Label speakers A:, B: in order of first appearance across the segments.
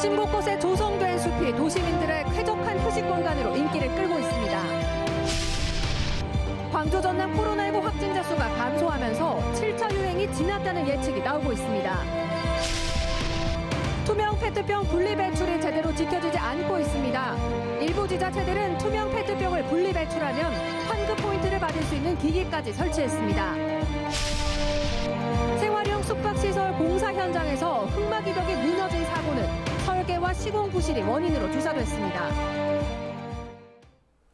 A: 도심 곳곳에 조성된 숲이 도시민들의 쾌적한 휴식 공간으로 인기를 끌고 있습니다. 광주 전남 코로나19 확진자 수가 감소하면서 7차 유행이 지났다는 예측이 나오고 있습니다. 투명 페트병 분리 배출이 제대로 지켜지지 않고 있습니다. 일부 지자체들은 투명 페트병을 분리 배출하면 환급 포인트를 받을 수 있는 기기까지 설치했습니다. 생활형 숙박시설 공사 현장에서 흙막이벽이 무너진 사고는 설계와 시공 부실이 원인으로 조사됐습니다.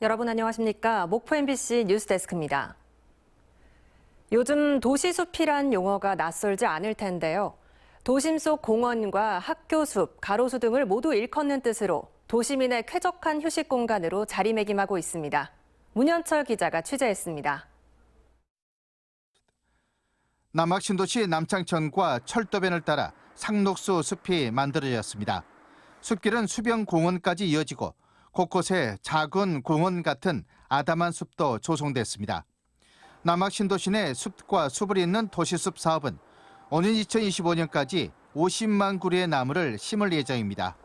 B: 여러분 안녕하십니까? 목포 MBC 뉴스데스크입니다. 요즘 도시숲이란 용어가 낯설지 않을 텐데요. 도심 속 공원과 학교 숲, 가로수 등을 모두 일컫는 뜻으로 도시민의 쾌적한 휴식 공간으로 자리매김하고 있습니다. 문현철 기자가 취재했습니다.
C: 남학 신도시 남창천과 철도변을 따라 상록수 숲이 만들어졌습니다. 숲길은 수변 공원까지 이어지고 곳곳에 작은 공원 같은 아담한 숲도 조성됐습니다. 남학 신도시 내 숲과 숲을 잇는 도시숲 사업은 오는 2025년까지 50만 그루의 나무를 심을 예정입니다.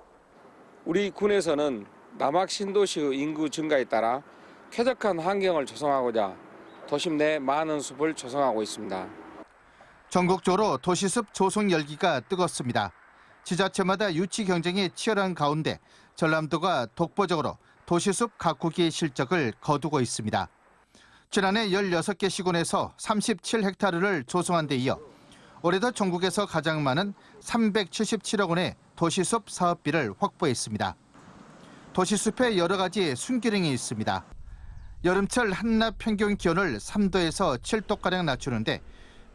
D: 우리 군에서는 남학 신도시의 인구 증가에 따라 쾌적한 환경을 조성하고자 도심 내 많은 숲을 조성하고 있습니다.
C: 전국적으로 도시숲 조성 열기가 뜨겁습니다. 지자체마다 유치 경쟁이 치열한 가운데 전남도가 독보적으로 도시숲 가꾸기 실적을 거두고 있습니다. 지난해 16개 시군에서 37헥타르를 조성한 데 이어 올해도 전국에서 가장 많은 377억 원의 도시숲 사업비를 확보했습니다. 도시숲에 여러 가지 순기능이 있습니다. 여름철 한낮 평균 기온을 3도에서 7도가량 낮추는데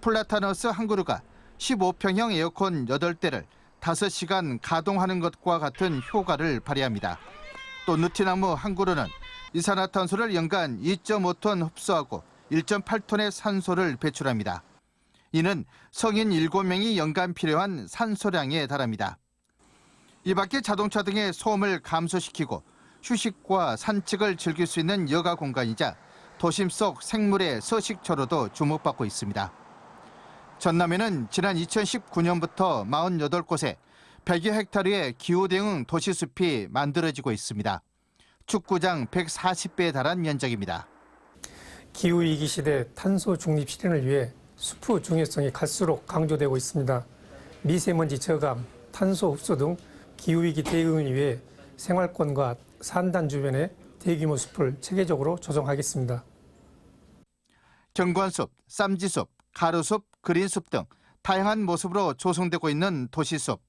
C: 플라타너스 한 그루가 15평형 에어컨 8대를 5시간 가동하는 것과 같은 효과를 발휘합니다. 또 느티나무 한 그루는 이산화탄소를 연간 2.5톤 흡수하고 1.8톤의 산소를 배출합니다. 이는 성인 7명이 연간 필요한 산소량에 달합니다. 이 밖에 자동차 등의 소음을 감소시키고 휴식과 산책을 즐길 수 있는 여가 공간이자 도심 속 생물의 서식처로도 주목받고 있습니다. 전남에는 지난 2019년부터 48곳에 100여 헥타르의 기후 대응 도시숲이 만들어지고 있습니다. 축구장 140배에 달한 면적입니다.
E: 기후위기 시대 탄소 중립 실현을 위해 숲의 중요성이 갈수록 강조되고 있습니다. 미세먼지 저감, 탄소 흡수 등 기후위기 대응을 위해 생활권과 산단 주변에 대규모 숲을 체계적으로 조성하겠습니다.
C: 경관숲, 쌈지숲, 가로숲, 그린숲 등 다양한 모습으로 조성되고 있는 도시숲.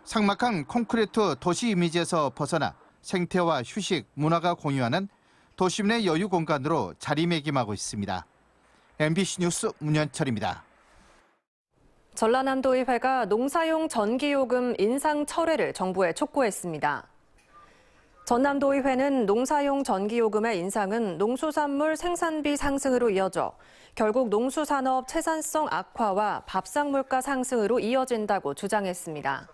C: 삭막한 콘크리트 도시 이미지에서 벗어나 생태와 휴식, 문화가 공유하는 도심의 여유 공간으로 자리매김하고 있습니다. MBC 뉴스 문현철입니다.
B: 전라남도의회가 농사용 전기요금 인상 철회를 정부에 촉구했습니다. 전남도의회는 농사용 전기요금의 인상은 농수산물 생산비 상승으로 이어져 결국 농수산업 채산성 악화와 밥상물가 상승으로 이어진다고 주장했습니다.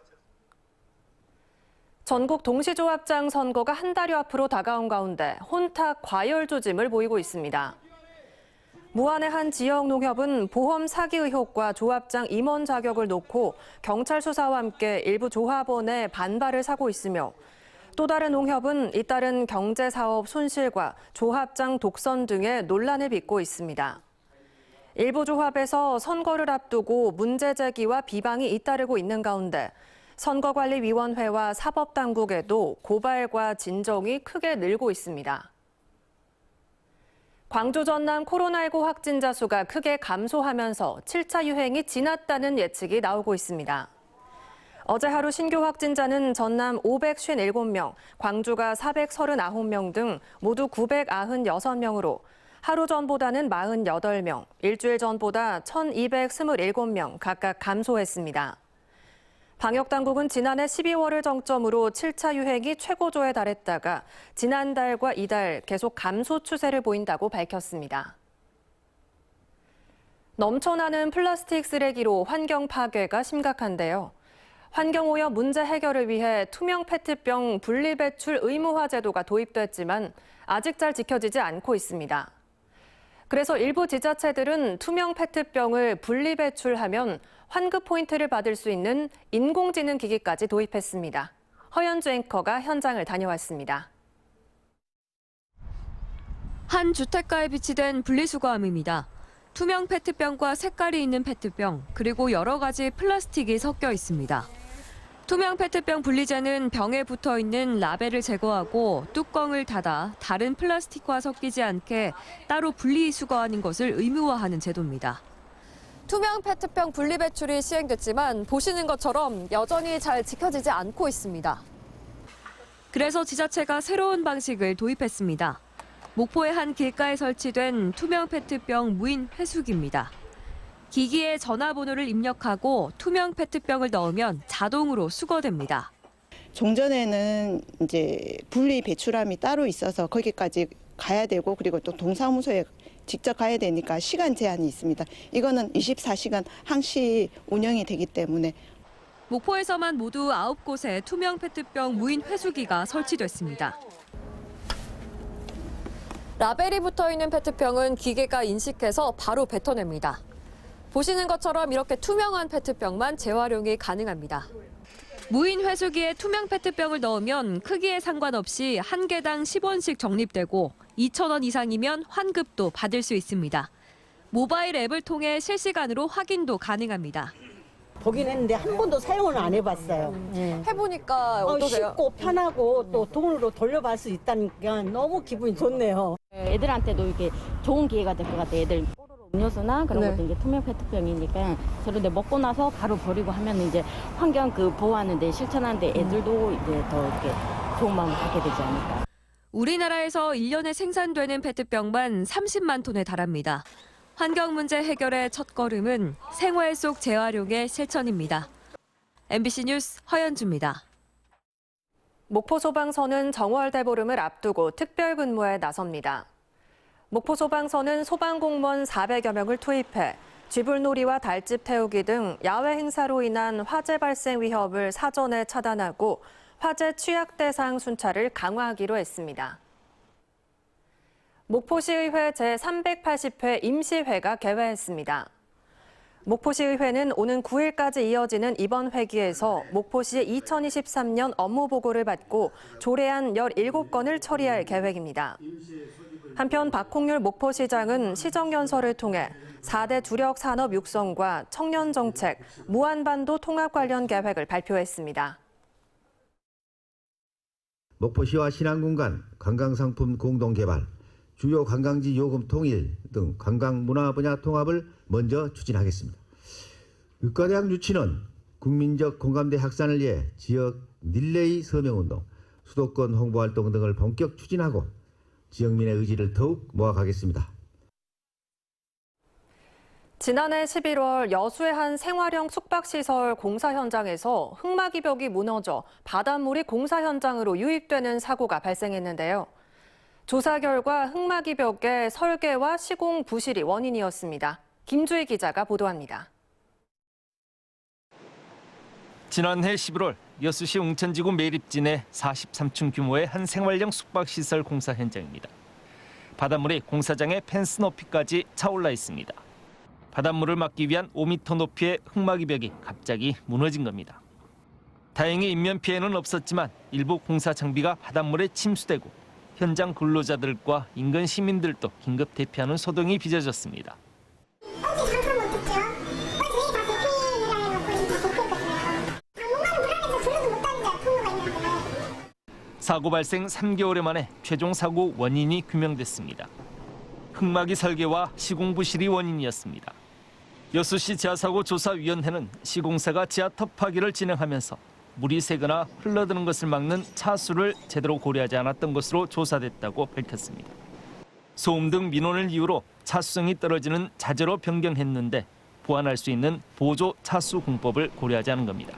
B: 전국 동시조합장 선거가 한 달여 앞으로 다가온 가운데 혼탁 과열 조짐을 보이고 있습니다. 무안의 한 지역 농협은 보험 사기 의혹과 조합장 임원 자격을 놓고 경찰 수사와 함께 일부 조합원의 반발을 사고 있으며 또 다른 농협은 잇따른 경제사업 손실과 조합장 독선 등의 논란을 빚고 있습니다. 일부 조합에서 선거를 앞두고 문제 제기와 비방이 잇따르고 있는 가운데 선거관리위원회와 사법당국에도 고발과 진정이 크게 늘고 있습니다. 광주 전남 코로나19 확진자 수가 크게 감소하면서 7차 유행이 지났다는 예측이 나오고 있습니다. 어제 하루 신규 확진자는 전남 557명, 광주가 439명 등 모두 996명으로 하루 전보다는 48명, 일주일 전보다 1227명 각각 감소했습니다. 방역당국은 지난해 12월을 정점으로 7차 유행이 최고조에 달했다가 지난달과 이달 계속 감소 추세를 보인다고 밝혔습니다. 넘쳐나는 플라스틱 쓰레기로 환경 파괴가 심각한데요. 환경오염 문제 해결을 위해 투명 페트병 분리배출 의무화 제도가 도입됐지만 아직 잘 지켜지지 않고 있습니다. 그래서 일부 지자체들은 투명 페트병을 분리배출하면 환급 포인트를 받을 수 있는 인공지능 기기까지 도입했습니다. 허연주 앵커가 현장을 다녀왔습니다.
F: 한 주택가에 비치된 분리수거함입니다. 투명 페트병과 색깔이 있는 페트병, 그리고 여러 가지 플라스틱이 섞여 있습니다. 투명 페트병 분리제는 병에 붙어 있는 라벨을 제거하고 뚜껑을 닫아 다른 플라스틱과 섞이지 않게 따로 분리수거하는 것을 의무화하는 제도입니다.
G: 투명 페트병 분리 배출이 시행됐지만 보시는 것처럼 여전히 잘 지켜지지 않고 있습니다.
F: 그래서 지자체가 새로운 방식을 도입했습니다. 목포의 한 길가에 설치된 투명 페트병 무인 회수기입니다. 기기에 전화번호를 입력하고 투명 페트병을 넣으면 자동으로 수거됩니다.
H: 종전에는 이제 분리 배출함이 따로 있어서 거기까지 가야 되고 그리고 또 동사무소에 직접 가야 되니까 시간 제한이 있습니다. 이거는 24시간 항시 운영이 되기 때문에
F: 목포에서만 모두 9곳에 투명 페트병 무인 회수기가 설치됐습니다.
G: 라벨이 붙어 있는 페트병은 기계가 인식해서 바로 뱉어냅니다. 보시는 것처럼 이렇게 투명한 페트병만 재활용이 가능합니다.
F: 무인 회수기에 투명 페트병을 넣으면 크기에 상관없이 한 개당 10원씩 적립되고 2,000원 이상이면 환급도 받을 수 있습니다. 모바일 앱을 통해 실시간으로 확인도 가능합니다.
I: 보긴 했는데 한 번도 사용을 안 해봤어요.
G: 해보니까 어떠세요?
I: 쉽고 편하고 또 돈으로 돌려받을 수 있다니까 너무 기분이 좋네요.
J: 애들한테도 이렇게 좋은 기회가 될 것 같아요. 애들 뽀로로 음료수나 그런 것도 이제 투명 페트병이니까 저런데 먹고 나서 바로 버리고 하면 이제 환경 보호하는데 실천하는데 애들도 이제 더 이렇게 좋은 마음을 갖게 되지 않을까.
F: 우리나라에서 1년에 생산되는 페트병만 30만 톤에 달합니다. 환경 문제 해결의 첫걸음은 생활 속 재활용의 실천입니다. MBC 뉴스 허연주입니다.
B: 목포소방서는 정월 대보름을 앞두고 특별 근무에 나섭니다. 목포소방서는 소방공무원 400여 명을 투입해 쥐불놀이와 달집 태우기 등 야외 행사로 인한 화재 발생 위협을 사전에 차단하고 화재 취약 대상 순찰을 강화하기로 했습니다. 목포시의회 제380회 임시회가 개회했습니다. 목포시의회는 오는 9일까지 이어지는 이번 회기에서 목포시의 2023년 업무 보고를 받고 조례안 17건을 처리할 계획입니다. 한편 박홍률 목포시장은 시정연설을 통해 4대 주력 산업 육성과 청년 정책, 무한반도 통합 관련 계획을 발표했습니다.
K: 목포시와 신안군 간 관광상품 공동개발, 주요 관광지 요금 통일 등 관광문화 분야 통합을 먼저 추진하겠습니다. 의과대학 유치는 국민적 공감대 확산을 위해 지역 릴레이 서명운동, 수도권 홍보활동 등을 본격 추진하고 지역민의 의지를 더욱 모아가겠습니다.
B: 지난해 11월 여수의 한 생활형 숙박시설 공사 현장에서 흙막이 벽이 무너져 바닷물이 공사 현장으로 유입되는 사고가 발생했는데요. 조사 결과 흙막이 벽의 설계와 시공 부실이 원인이었습니다. 김주희 기자가 보도합니다.
L: 지난해 11월 여수시 웅천지구 매립진의 43층 규모의 한 생활형 숙박시설 공사 현장입니다. 바닷물이 공사장의 펜스 높이까지 차올라 있습니다. 바닷물을 막기 위한 5m 높이의 흙막이 벽이 갑자기 무너진 겁니다. 다행히 인명 피해는 없었지만 일부 공사 장비가 바닷물에 침수되고 현장 근로자들과 인근 시민들도 긴급 대피하는 소동이 빚어졌습니다. 사고 발생 3개월 만에 최종 사고 원인이 규명됐습니다. 흙막이 설계와 시공 부실이 원인이었습니다. 여수시 지하사고 조사위원회는 시공사가 지하 터프하기를 진행하면서 물이 새거나 흘러드는 것을 막는 차수를 제대로 고려하지 않았던 것으로 조사됐다고 밝혔습니다. 소음 등 민원을 이유로 차수성이 떨어지는 자재로 변경했는데 보완할 수 있는 보조 차수 공법을 고려하지 않은 겁니다.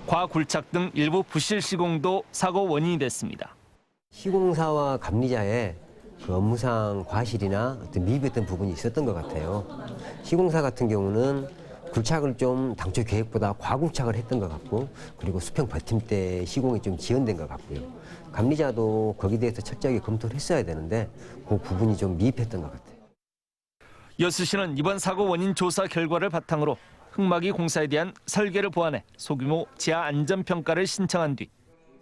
L: 과굴착 등 일부 부실 시공도 사고 원인이 됐습니다.
M: 시공사와 감리자의 업무상 과실이나 어떤 미흡했던 부분이 있었던 것 같아요. 시공사 같은 경우는 굴착을 좀 당초 계획보다 과굴착을 했던 것 같고, 그리고 수평 버팀 때 시공이 좀 지연된 것 같고요. 감리자도 거기에 대해서 철저하게 검토를 했어야 되는데 그 부분이 좀 미흡했던 것 같아요.
L: 여수시는 이번 사고 원인 조사 결과를 바탕으로 흙막이 공사에 대한 설계를 보완해 소규모 지하 안전평가를 신청한 뒤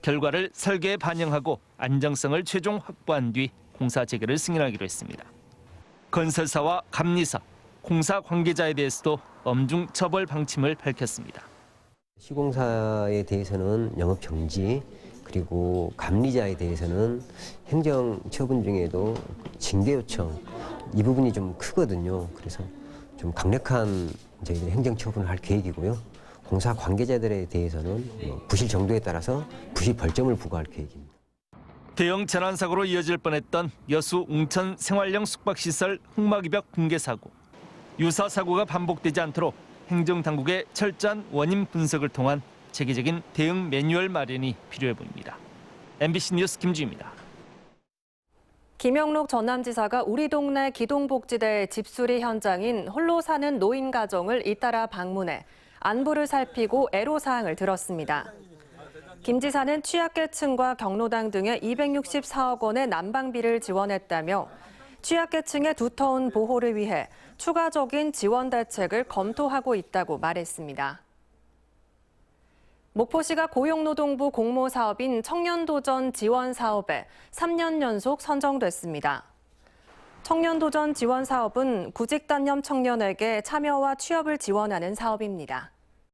L: 결과를 설계에 반영하고 안정성을 최종 확보한 뒤 공사 재개를 승인하기로 했습니다. 건설사와 감리사, 공사 관계자에 대해서도 엄중 처벌 방침을 밝혔습니다.
M: 시공사에 대해서는 영업 정지, 그리고 감리자에 대해서는 행정 처분 중에도 징계 요청, 이 부분이 좀 크거든요. 그래서 좀 강력한 저희들이 행정 처분을 할 계획이고요. 공사 관계자들에 대해서는 부실 정도에 따라서 부실 벌점을 부과할 계획입니다.
L: 대형 재난사고로 이어질 뻔했던 여수 웅천 생활형 숙박시설 흙막이벽 붕괴 사고. 유사 사고가 반복되지 않도록 행정당국의 철저한 원인 분석을 통한 체계적인 대응 매뉴얼 마련이 필요해 보입니다. MBC 뉴스 김주희입니다.
B: 김영록 전남지사가 우리 동네 기동복지대 집수리 현장인 홀로 사는 노인 가정을 잇따라 방문해 안부를 살피고 애로사항을 들었습니다. 김 지사는 취약계층과 경로당 등에 264억 원의 난방비를 지원했다며 취약계층의 두터운 보호를 위해 추가적인 지원 대책을 검토하고 있다고 말했습니다. 목포시가 고용노동부 공모 사업인 청년도전 지원 사업에 3년 연속 선정됐습니다. 청년도전 지원 사업은 구직단념 청년에게 참여와 취업을 지원하는 사업입니다.